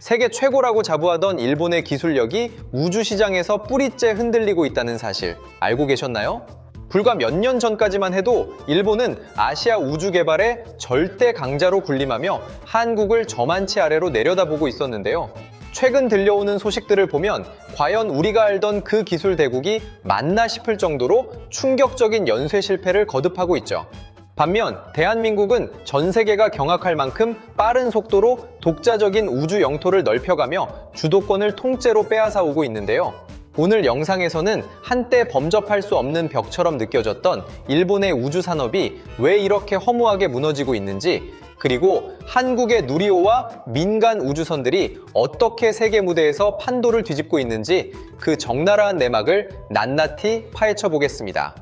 세계 최고라고 자부하던 일본의 기술력이 우주시장에서 뿌리째 흔들리고 있다는 사실 알고 계셨나요? 불과 몇 년 전까지만 해도 일본은 아시아 우주 개발의 절대 강자로 군림하며 한국을 저만치 아래로 내려다보고 있었는데요. 최근 들려오는 소식들을 보면 과연 우리가 알던 그 기술 대국이 맞나 싶을 정도로 충격적인 연쇄 실패를 거듭하고 있죠. 반면 대한민국은 전 세계가 경악할 만큼 빠른 속도로 독자적인 우주 영토를 넓혀가며 주도권을 통째로 빼앗아오고 있는데요. 오늘 영상에서는 한때 범접할 수 없는 벽처럼 느껴졌던 일본의 우주 산업이 왜 이렇게 허무하게 무너지고 있는지, 그리고 한국의 누리호와 민간 우주선들이 어떻게 세계 무대에서 판도를 뒤집고 있는지 그 적나라한 내막을 낱낱이 파헤쳐 보겠습니다.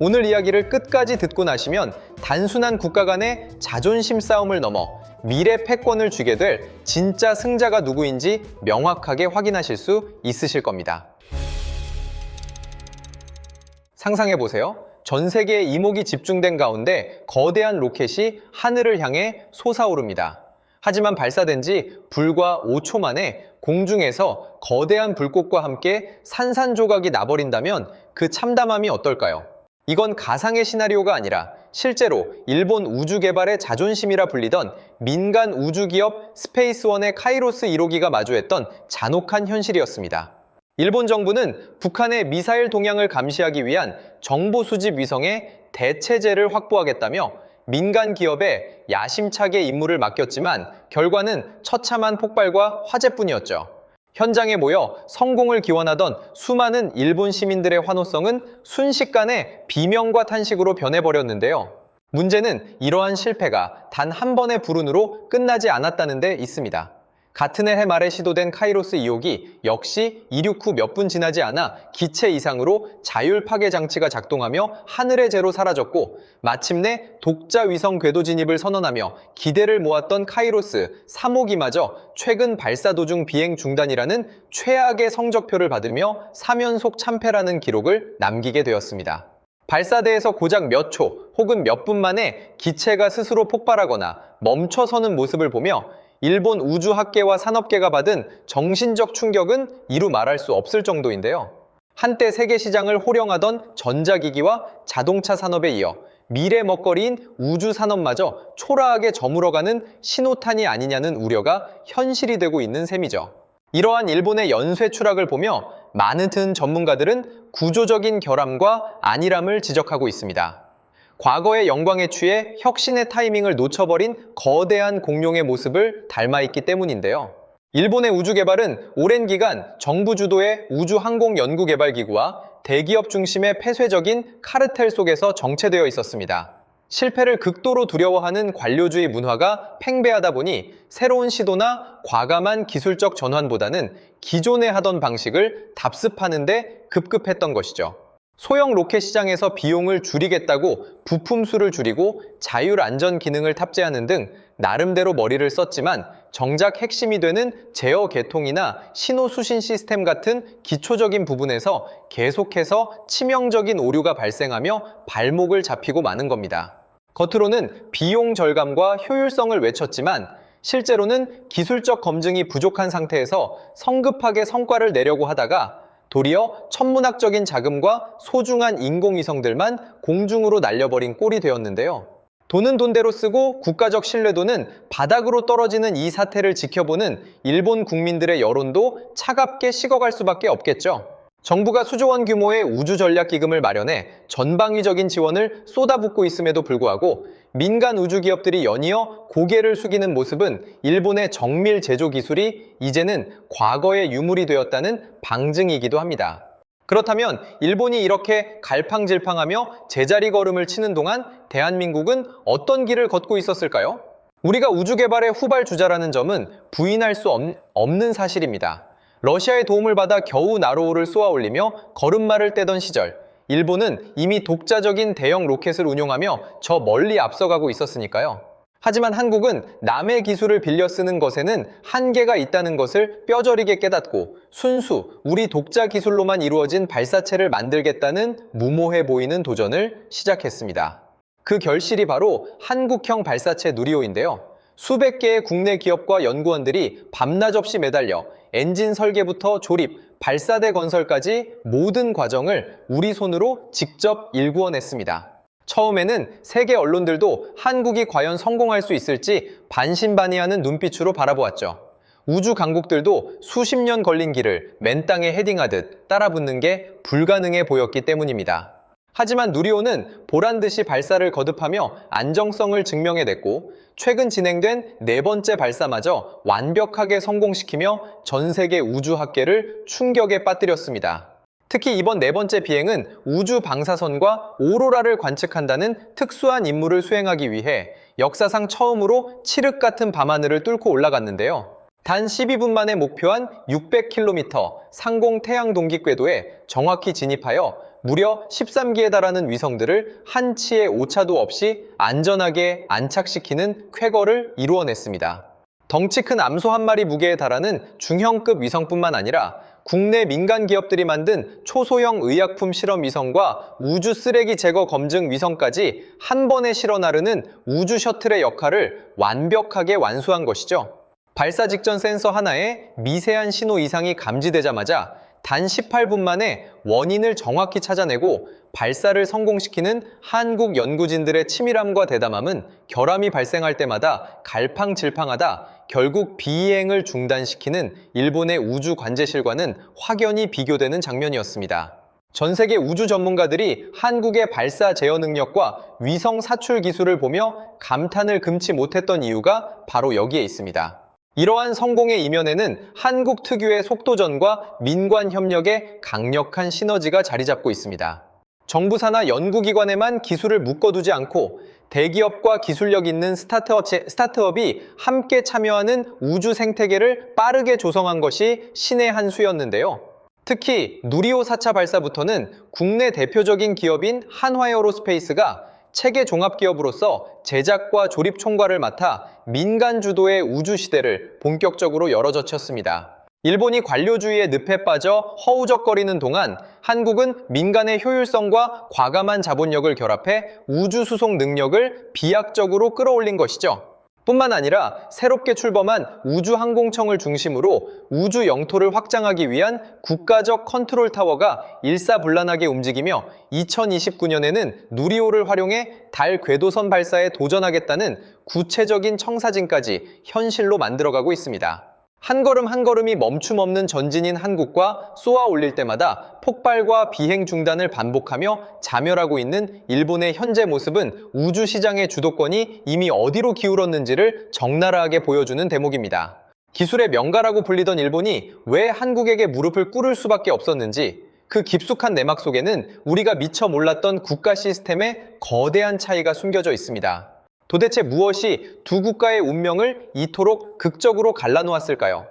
오늘 이야기를 끝까지 듣고 나시면 단순한 국가 간의 자존심 싸움을 넘어 미래 패권을 쥐게 될 진짜 승자가 누구인지 명확하게 확인하실 수 있으실 겁니다. 상상해보세요. 전 세계의 이목이 집중된 가운데 거대한 로켓이 하늘을 향해 솟아오릅니다. 하지만 발사된 지 불과 5초 만에 공중에서 거대한 불꽃과 함께 산산조각이 나버린다면 그 참담함이 어떨까요? 이건 가상의 시나리오가 아니라 실제로 일본 우주 개발의 자존심이라 불리던 민간 우주기업 스페이스원의 카이로스 1호기가 마주했던 잔혹한 현실이었습니다. 일본 정부는 북한의 미사일 동향을 감시하기 위한 정보 수집 위성의 대체제를 확보하겠다며 민간 기업에 야심차게 임무를 맡겼지만 결과는 처참한 폭발과 화재뿐이었죠. 현장에 모여 성공을 기원하던 수많은 일본 시민들의 환호성은 순식간에 비명과 탄식으로 변해버렸는데요. 문제는 이러한 실패가 단 한 번의 불운으로 끝나지 않았다는 데 있습니다. 같은 해 말에 시도된 카이로스 2호기 역시 이륙 후 몇 분 지나지 않아 기체 이상으로 자율 파괴 장치가 작동하며 하늘의 재로 사라졌고, 마침내 독자 위성 궤도 진입을 선언하며 기대를 모았던 카이로스 3호기마저 최근 발사 도중 비행 중단이라는 최악의 성적표를 받으며 3연속 참패라는 기록을 남기게 되었습니다. 발사대에서 고작 몇 초 혹은 몇 분 만에 기체가 스스로 폭발하거나 멈춰서는 모습을 보며 일본 우주학계와 산업계가 받은 정신적 충격은 이루 말할 수 없을 정도인데요. 한때 세계 시장을 호령하던 전자기기와 자동차 산업에 이어 미래 먹거리인 우주 산업마저 초라하게 저물어가는 신호탄이 아니냐는 우려가 현실이 되고 있는 셈이죠. 이러한 일본의 연쇄 추락을 보며 많은 전문가들은 구조적인 결함과 안일함을 지적하고 있습니다. 과거의 영광에 취해 혁신의 타이밍을 놓쳐버린 거대한 공룡의 모습을 닮아있기 때문인데요. 일본의 우주 개발은 오랜 기간 정부 주도의 우주항공연구개발기구와 대기업 중심의 폐쇄적인 카르텔 속에서 정체되어 있었습니다. 실패를 극도로 두려워하는 관료주의 문화가 팽배하다 보니 새로운 시도나 과감한 기술적 전환보다는 기존에 하던 방식을 답습하는 데 급급했던 것이죠. 소형 로켓 시장에서 비용을 줄이겠다고 부품 수를 줄이고 자율 안전 기능을 탑재하는 등 나름대로 머리를 썼지만 정작 핵심이 되는 제어 계통이나 신호 수신 시스템 같은 기초적인 부분에서 계속해서 치명적인 오류가 발생하며 발목을 잡히고 마는 겁니다. 겉으로는 비용 절감과 효율성을 외쳤지만 실제로는 기술적 검증이 부족한 상태에서 성급하게 성과를 내려고 하다가 도리어 천문학적인 자금과 소중한 인공위성들만 공중으로 날려버린 꼴이 되었는데요. 돈은 돈대로 쓰고 국가적 신뢰도는 바닥으로 떨어지는 이 사태를 지켜보는 일본 국민들의 여론도 차갑게 식어갈 수밖에 없겠죠. 정부가 수조 원 규모의 우주전략기금을 마련해 전방위적인 지원을 쏟아붓고 있음에도 불구하고 민간 우주기업들이 연이어 고개를 숙이는 모습은 일본의 정밀 제조 기술이 이제는 과거의 유물이 되었다는 방증이기도 합니다. 그렇다면 일본이 이렇게 갈팡질팡하며 제자리 걸음을 치는 동안 대한민국은 어떤 길을 걷고 있었을까요? 우리가 우주 개발의 후발주자라는 점은 부인할 수 없는 사실입니다. 러시아의 도움을 받아 겨우 나로호를 쏘아올리며 걸음마를 떼던 시절, 일본은 이미 독자적인 대형 로켓을 운용하며 저 멀리 앞서가고 있었으니까요. 하지만 한국은 남의 기술을 빌려 쓰는 것에는 한계가 있다는 것을 뼈저리게 깨닫고 순수 우리 독자 기술로만 이루어진 발사체를 만들겠다는 무모해 보이는 도전을 시작했습니다. 그 결실이 바로 한국형 발사체 누리호인데요. 수백 개의 국내 기업과 연구원들이 밤낮 없이 매달려 엔진 설계부터 조립, 발사대 건설까지 모든 과정을 우리 손으로 직접 일구어냈습니다. 처음에는 세계 언론들도 한국이 과연 성공할 수 있을지 반신반의하는 눈빛으로 바라보았죠. 우주 강국들도 수십 년 걸린 길을 맨 땅에 헤딩하듯 따라붙는 게 불가능해 보였기 때문입니다. 하지만 누리호는 보란듯이 발사를 거듭하며 안정성을 증명해냈고 최근 진행된 네 번째 발사마저 완벽하게 성공시키며 전 세계 우주학계를 충격에 빠뜨렸습니다. 특히 이번 네 번째 비행은 우주 방사선과 오로라를 관측한다는 특수한 임무를 수행하기 위해 역사상 처음으로 칠흑 같은 밤하늘을 뚫고 올라갔는데요. 단 12분 만에 목표한 600km 상공 태양 동기 궤도에 정확히 진입하여 무려 13기에 달하는 위성들을 한치의 오차도 없이 안전하게 안착시키는 쾌거를 이루어냈습니다. 덩치 큰 암소 한 마리 무게에 달하는 중형급 위성뿐만 아니라 국내 민간 기업들이 만든 초소형 의약품 실험 위성과 우주 쓰레기 제거 검증 위성까지 한 번에 실어 나르는 우주 셔틀의 역할을 완벽하게 완수한 것이죠. 발사 직전 센서 하나에 미세한 신호 이상이 감지되자마자 단 18분 만에 원인을 정확히 찾아내고 발사를 성공시키는 한국 연구진들의 치밀함과 대담함은 결함이 발생할 때마다 갈팡질팡하다 결국 비행을 중단시키는 일본의 우주 관제실과는 확연히 비교되는 장면이었습니다. 전 세계 우주 전문가들이 한국의 발사 제어 능력과 위성 사출 기술을 보며 감탄을 금치 못했던 이유가 바로 여기에 있습니다. 이러한 성공의 이면에는 한국 특유의 속도전과 민관 협력의 강력한 시너지가 자리 잡고 있습니다. 정부 산하 연구기관에만 기술을 묶어두지 않고 대기업과 기술력 있는 스타트업이 함께 참여하는 우주 생태계를 빠르게 조성한 것이 신의 한 수였는데요. 특히 누리호 4차 발사부터는 국내 대표적인 기업인 한화에어로스페이스가 체계 종합기업으로서 제작과 조립 총괄을 맡아 민간 주도의 우주 시대를 본격적으로 열어젖혔습니다. 일본이 관료주의의 늪에 빠져 허우적거리는 동안 한국은 민간의 효율성과 과감한 자본력을 결합해 우주 수송 능력을 비약적으로 끌어올린 것이죠. 뿐만 아니라 새롭게 출범한 우주항공청을 중심으로 우주 영토를 확장하기 위한 국가적 컨트롤 타워가 일사불란하게 움직이며 2029년에는 누리호를 활용해 달 궤도선 발사에 도전하겠다는 구체적인 청사진까지 현실로 만들어가고 있습니다. 한 걸음 한 걸음이 멈춤 없는 전진인 한국과 쏘아 올릴 때마다 폭발과 비행 중단을 반복하며 자멸하고 있는 일본의 현재 모습은 우주 시장의 주도권이 이미 어디로 기울었는지를 적나라하게 보여주는 대목입니다. 기술의 명가라고 불리던 일본이 왜 한국에게 무릎을 꿇을 수밖에 없었는지, 그 깊숙한 내막 속에는 우리가 미처 몰랐던 국가 시스템의 거대한 차이가 숨겨져 있습니다. 도대체 무엇이 두 국가의 운명을 이토록 극적으로 갈라놓았을까요?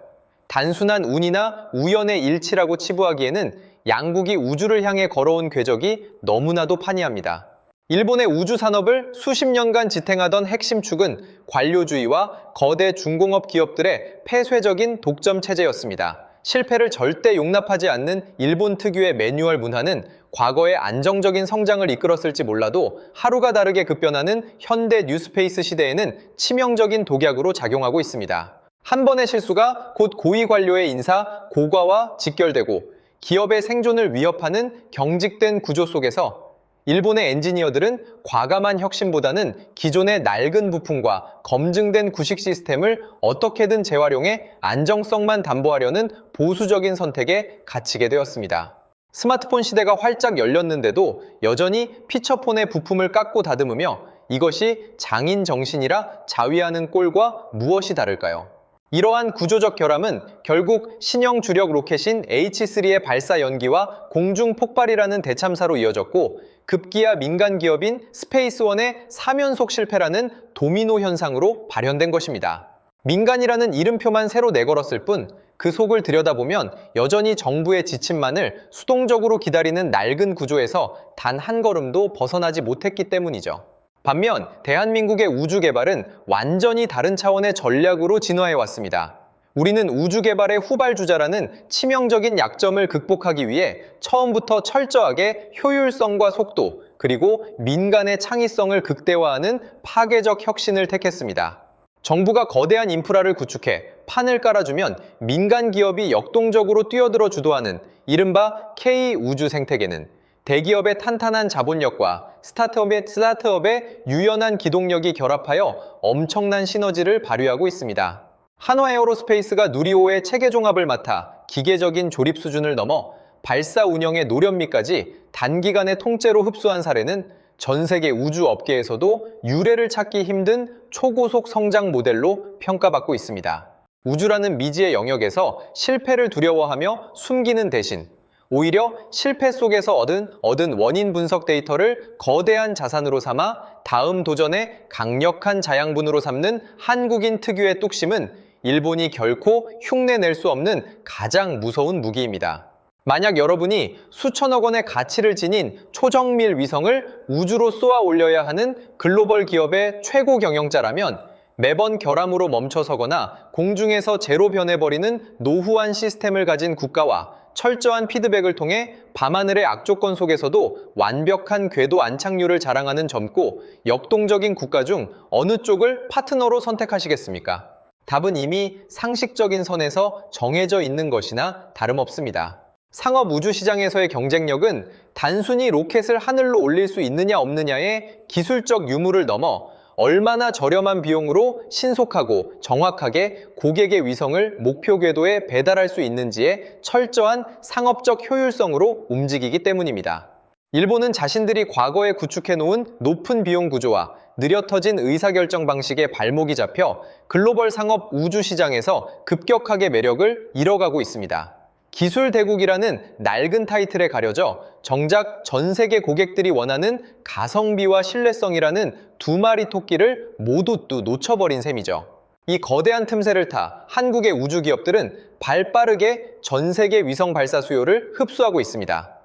단순한 운이나 우연의 일치라고 치부하기에는 양국이 우주를 향해 걸어온 궤적이 너무나도 판이합니다. 일본의 우주 산업을 수십 년간 지탱하던 핵심 축은 관료주의와 거대 중공업 기업들의 폐쇄적인 독점 체제였습니다. 실패를 절대 용납하지 않는 일본 특유의 매뉴얼 문화는 과거에 안정적인 성장을 이끌었을지 몰라도 하루가 다르게 급변하는 현대 뉴스페이스 시대에는 치명적인 독약으로 작용하고 있습니다. 한 번의 실수가 곧 고위 관료의 인사, 고과와 직결되고 기업의 생존을 위협하는 경직된 구조 속에서 일본의 엔지니어들은 과감한 혁신보다는 기존의 낡은 부품과 검증된 구식 시스템을 어떻게든 재활용해 안정성만 담보하려는 보수적인 선택에 갇히게 되었습니다. 스마트폰 시대가 활짝 열렸는데도 여전히 피처폰의 부품을 깎고 다듬으며 이것이 장인 정신이라 자위하는 꼴과 무엇이 다를까요? 이러한 구조적 결함은 결국 신형 주력 로켓인 H3의 발사 연기와 공중 폭발이라는 대참사로 이어졌고 급기야 민간 기업인 스페이스원의 3연속 실패라는 도미노 현상으로 발현된 것입니다. 민간이라는 이름표만 새로 내걸었을 뿐 그 속을 들여다보면 여전히 정부의 지침만을 수동적으로 기다리는 낡은 구조에서 단 한 걸음도 벗어나지 못했기 때문이죠. 반면 대한민국의 우주 개발은 완전히 다른 차원의 전략으로 진화해 왔습니다. 우리는 우주 개발의 후발주자라는 치명적인 약점을 극복하기 위해 처음부터 철저하게 효율성과 속도, 그리고 민간의 창의성을 극대화하는 파괴적 혁신을 택했습니다. 정부가 거대한 인프라를 구축해 판을 깔아주면 민간 기업이 역동적으로 뛰어들어 주도하는 이른바 K-우주 생태계는 대기업의 탄탄한 자본력과 스타트업의 유연한 기동력이 결합하여 엄청난 시너지를 발휘하고 있습니다. 한화에어로스페이스가 누리호의 체계 종합을 맡아 기계적인 조립 수준을 넘어 발사 운영의 노련미까지 단기간에 통째로 흡수한 사례는 전 세계 우주 업계에서도 유례를 찾기 힘든 초고속 성장 모델로 평가받고 있습니다. 우주라는 미지의 영역에서 실패를 두려워하며 숨기는 대신 오히려 실패 속에서 얻은 원인 분석 데이터를 거대한 자산으로 삼아 다음 도전에 강력한 자양분으로 삼는 한국인 특유의 뚝심은 일본이 결코 흉내낼 수 없는 가장 무서운 무기입니다. 만약 여러분이 수천억 원의 가치를 지닌 초정밀 위성을 우주로 쏘아 올려야 하는 글로벌 기업의 최고 경영자라면 매번 결함으로 멈춰서거나 공중에서 제로 변해버리는 노후한 시스템을 가진 국가와 철저한 피드백을 통해 밤하늘의 악조건 속에서도 완벽한 궤도 안착률을 자랑하는 젊고 역동적인 국가 중 어느 쪽을 파트너로 선택하시겠습니까? 답은 이미 상식적인 선에서 정해져 있는 것이나 다름없습니다. 상업 우주 시장에서의 경쟁력은 단순히 로켓을 하늘로 올릴 수 있느냐 없느냐의 기술적 유무를 넘어 얼마나 저렴한 비용으로 신속하고 정확하게 고객의 위성을 목표 궤도에 배달할 수 있는지의 철저한 상업적 효율성으로 움직이기 때문입니다. 일본은 자신들이 과거에 구축해놓은 높은 비용 구조와 느려 터진 의사결정 방식에 발목이 잡혀 글로벌 상업 우주 시장에서 급격하게 매력을 잃어가고 있습니다. 기술 대국이라는 낡은 타이틀에 가려져 정작 전 세계 고객들이 원하는 가성비와 신뢰성이라는 두 마리 토끼를 모두 놓쳐버린 셈이죠. 이 거대한 틈새를 타 한국의 우주 기업들은 발빠르게 전 세계 위성 발사 수요를 흡수하고 있습니다.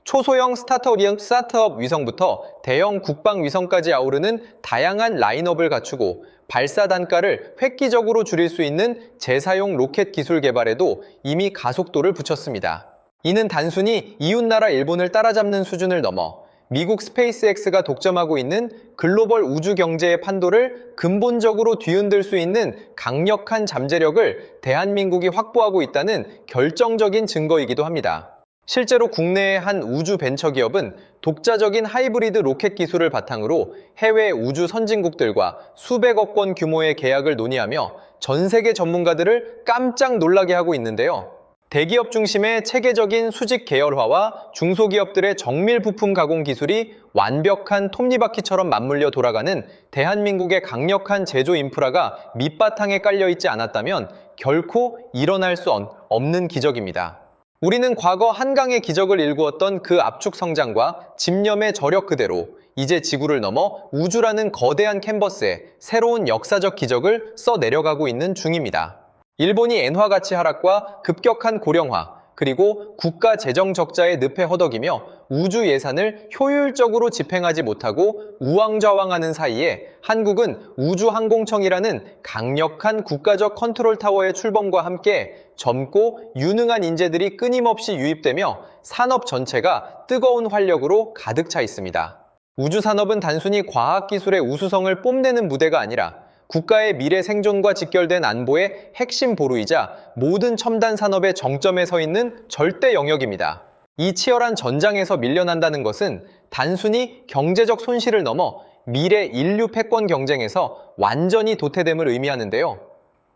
초소형 스타트업 위성부터 대형 국방 위성까지 아우르는 다양한 라인업을 갖추고 발사 단가를 획기적으로 줄일 수 있는 재사용 로켓 기술 개발에도 이미 가속도를 붙였습니다. 이는 단순히 이웃나라 일본을 따라잡는 수준을 넘어 미국 스페이스X가 독점하고 있는 글로벌 우주 경제의 판도를 근본적으로 뒤흔들 수 있는 강력한 잠재력을 대한민국이 확보하고 있다는 결정적인 증거이기도 합니다. 실제로 국내의 한 우주 벤처기업은 독자적인 하이브리드 로켓 기술을 바탕으로 해외 우주 선진국들과 수백억 원 규모의 계약을 논의하며 전 세계 전문가들을 깜짝 놀라게 하고 있는데요. 대기업 중심의 체계적인 수직 계열화와 중소기업들의 정밀 부품 가공 기술이 완벽한 톱니바퀴처럼 맞물려 돌아가는 대한민국의 강력한 제조 인프라가 밑바탕에 깔려 있지 않았다면 결코 일어날 수 없는 기적입니다. 우리는 과거 한강의 기적을 일구었던 그 압축 성장과 집념의 저력 그대로 이제 지구를 넘어 우주라는 거대한 캔버스에 새로운 역사적 기적을 써내려가고 있는 중입니다. 일본이 엔화 가치 하락과 급격한 고령화, 그리고 국가 재정 적자의 늪에 허덕이며 우주 예산을 효율적으로 집행하지 못하고 우왕좌왕하는 사이에 한국은 우주항공청이라는 강력한 국가적 컨트롤 타워의 출범과 함께 젊고 유능한 인재들이 끊임없이 유입되며 산업 전체가 뜨거운 활력으로 가득 차 있습니다. 우주산업은 단순히 과학기술의 우수성을 뽐내는 무대가 아니라 국가의 미래 생존과 직결된 안보의 핵심 보루이자 모든 첨단 산업의 정점에 서 있는 절대 영역입니다. 이 치열한 전장에서 밀려난다는 것은 단순히 경제적 손실을 넘어 미래 인류 패권 경쟁에서 완전히 도태됨을 의미하는데요.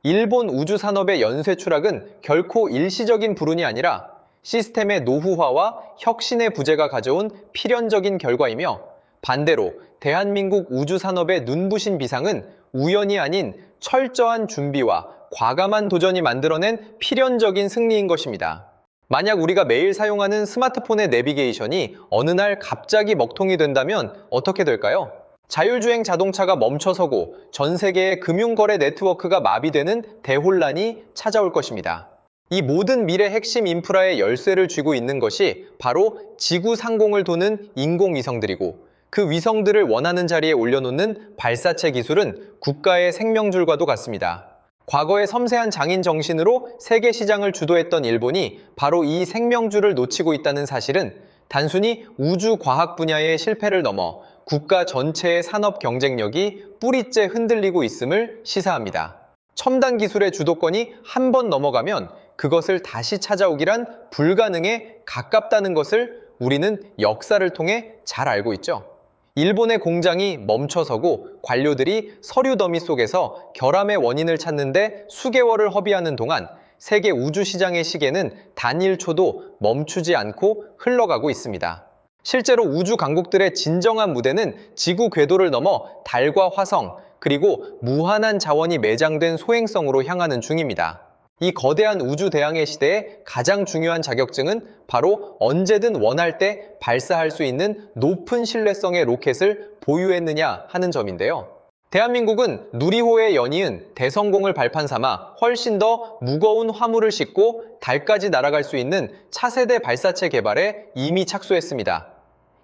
일본 우주산업의 연쇄 추락은 결코 일시적인 불운이 아니라 시스템의 노후화와 혁신의 부재가 가져온 필연적인 결과이며 반대로 대한민국 우주산업의 눈부신 비상은 우연이 아닌 철저한 준비와 과감한 도전이 만들어낸 필연적인 승리인 것입니다. 만약 우리가 매일 사용하는 스마트폰의 내비게이션이 어느 날 갑자기 먹통이 된다면 어떻게 될까요? 자율주행 자동차가 멈춰서고 전 세계의 금융거래 네트워크가 마비되는 대혼란이 찾아올 것입니다. 이 모든 미래 핵심 인프라의 열쇠를 쥐고 있는 것이 바로 지구 상공을 도는 인공위성들이고 그 위성들을 원하는 자리에 올려놓는 발사체 기술은 국가의 생명줄과도 같습니다. 과거의 섬세한 장인 정신으로 세계 시장을 주도했던 일본이 바로 이 생명줄을 놓치고 있다는 사실은 단순히 우주 과학 분야의 실패를 넘어 국가 전체의 산업 경쟁력이 뿌리째 흔들리고 있음을 시사합니다. 첨단 기술의 주도권이 한 번 넘어가면 그것을 다시 찾아오기란 불가능에 가깝다는 것을 우리는 역사를 통해 잘 알고 있죠. 일본의 공장이 멈춰서고 관료들이 서류 더미 속에서 결함의 원인을 찾는데 수개월을 허비하는 동안 세계 우주 시장의 시계는 단 1초도 멈추지 않고 흘러가고 있습니다. 실제로 우주 강국들의 진정한 무대는 지구 궤도를 넘어 달과 화성, 그리고 무한한 자원이 매장된 소행성으로 향하는 중입니다. 이 거대한 우주 대항해 시대의 가장 중요한 자격증은 바로 언제든 원할 때 발사할 수 있는 높은 신뢰성의 로켓을 보유했느냐 하는 점인데요. 대한민국은 누리호에 연이은 대성공을 발판 삼아 훨씬 더 무거운 화물을 싣고 달까지 날아갈 수 있는 차세대 발사체 개발에 이미 착수했습니다.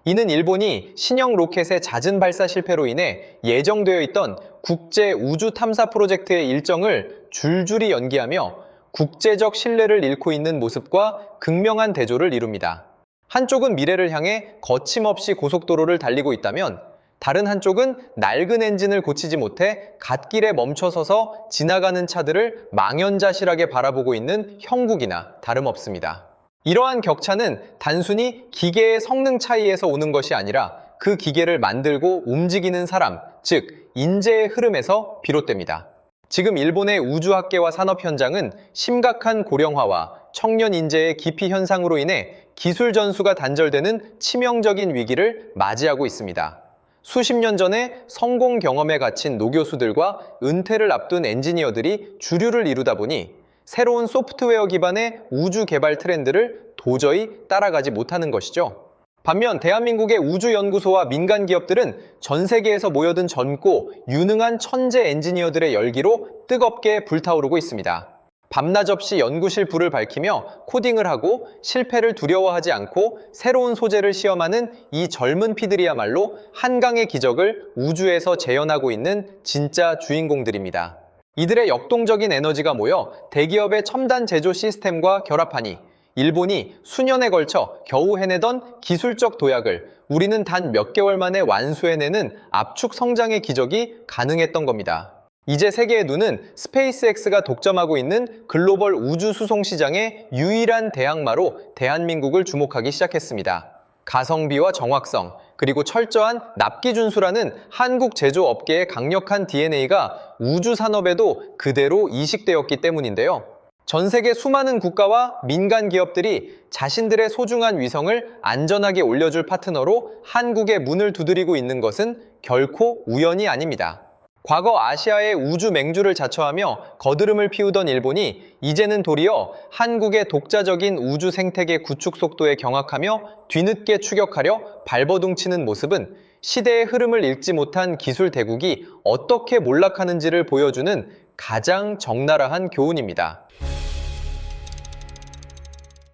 이는 일본이 신형 로켓의 잦은 발사 실패로 인해 예정되어 있던 국제 우주 탐사 프로젝트의 일정을 줄줄이 연기하며 국제적 신뢰를 잃고 있는 모습과 극명한 대조를 이룹니다. 한쪽은 미래를 향해 거침없이 고속도로를 달리고 있다면 다른 한쪽은 낡은 엔진을 고치지 못해 갓길에 멈춰서서 지나가는 차들을 망연자실하게 바라보고 있는 형국이나 다름없습니다. 이러한 격차는 단순히 기계의 성능 차이에서 오는 것이 아니라 그 기계를 만들고 움직이는 사람, 즉 인재의 흐름에서 비롯됩니다. 지금 일본의 우주학계와 산업 현장은 심각한 고령화와 청년 인재의 기피 현상으로 인해 기술 전수가 단절되는 치명적인 위기를 맞이하고 있습니다. 수십 년 전에 성공 경험에 갇힌 노교수들과 은퇴를 앞둔 엔지니어들이 주류를 이루다 보니 새로운 소프트웨어 기반의 우주 개발 트렌드를 도저히 따라가지 못하는 것이죠. 반면 대한민국의 우주연구소와 민간 기업들은 전 세계에서 모여든 젊고 유능한 천재 엔지니어들의 열기로 뜨겁게 불타오르고 있습니다. 밤낮 없이 연구실 불을 밝히며 코딩을 하고 실패를 두려워하지 않고 새로운 소재를 시험하는 이 젊은 피들이야말로 한강의 기적을 우주에서 재현하고 있는 진짜 주인공들입니다. 이들의 역동적인 에너지가 모여 대기업의 첨단 제조 시스템과 결합하니 일본이 수년에 걸쳐 겨우 해내던 기술적 도약을 우리는 단 몇 개월 만에 완수해내는 압축 성장의 기적이 가능했던 겁니다. 이제 세계의 눈은 스페이스X가 독점하고 있는 글로벌 우주 수송 시장의 유일한 대항마로 대한민국을 주목하기 시작했습니다. 가성비와 정확성, 그리고 철저한 납기 준수라는 한국 제조업계의 강력한 DNA가 우주 산업에도 그대로 이식되었기 때문인데요. 전 세계 수많은 국가와 민간 기업들이 자신들의 소중한 위성을 안전하게 올려줄 파트너로 한국의 문을 두드리고 있는 것은 결코 우연이 아닙니다. 과거 아시아의 우주 맹주를 자처하며 거드름을 피우던 일본이 이제는 도리어 한국의 독자적인 우주 생태계 구축 속도에 경악하며 뒤늦게 추격하려 발버둥치는 모습은 시대의 흐름을 읽지 못한 기술 대국이 어떻게 몰락하는지를 보여주는 가장 적나라한 교훈입니다.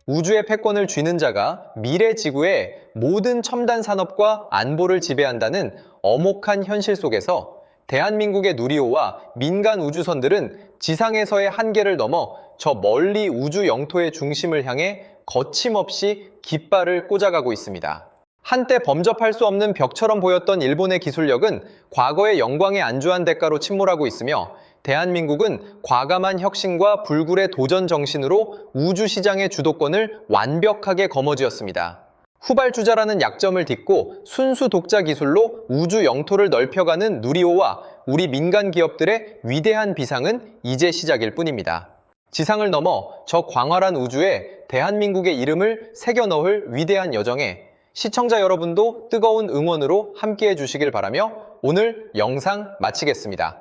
우주의 패권을 쥐는 자가 미래 지구의 모든 첨단 산업과 안보를 지배한다는 엄혹한 현실 속에서 대한민국의 누리호와 민간 우주선들은 지상에서의 한계를 넘어 저 멀리 우주 영토의 중심을 향해 거침없이 깃발을 꽂아가고 있습니다. 한때 범접할 수 없는 벽처럼 보였던 일본의 기술력은 과거의 영광에 안주한 대가로 침몰하고 있으며 대한민국은 과감한 혁신과 불굴의 도전 정신으로 우주 시장의 주도권을 완벽하게 거머쥐었습니다. 후발주자라는 약점을 딛고 순수 독자 기술로 우주 영토를 넓혀가는 누리호와 우리 민간 기업들의 위대한 비상은 이제 시작일 뿐입니다. 지상을 넘어 저 광활한 우주에 대한민국의 이름을 새겨 넣을 위대한 여정에 시청자 여러분도 뜨거운 응원으로 함께해 주시길 바라며 오늘 영상 마치겠습니다.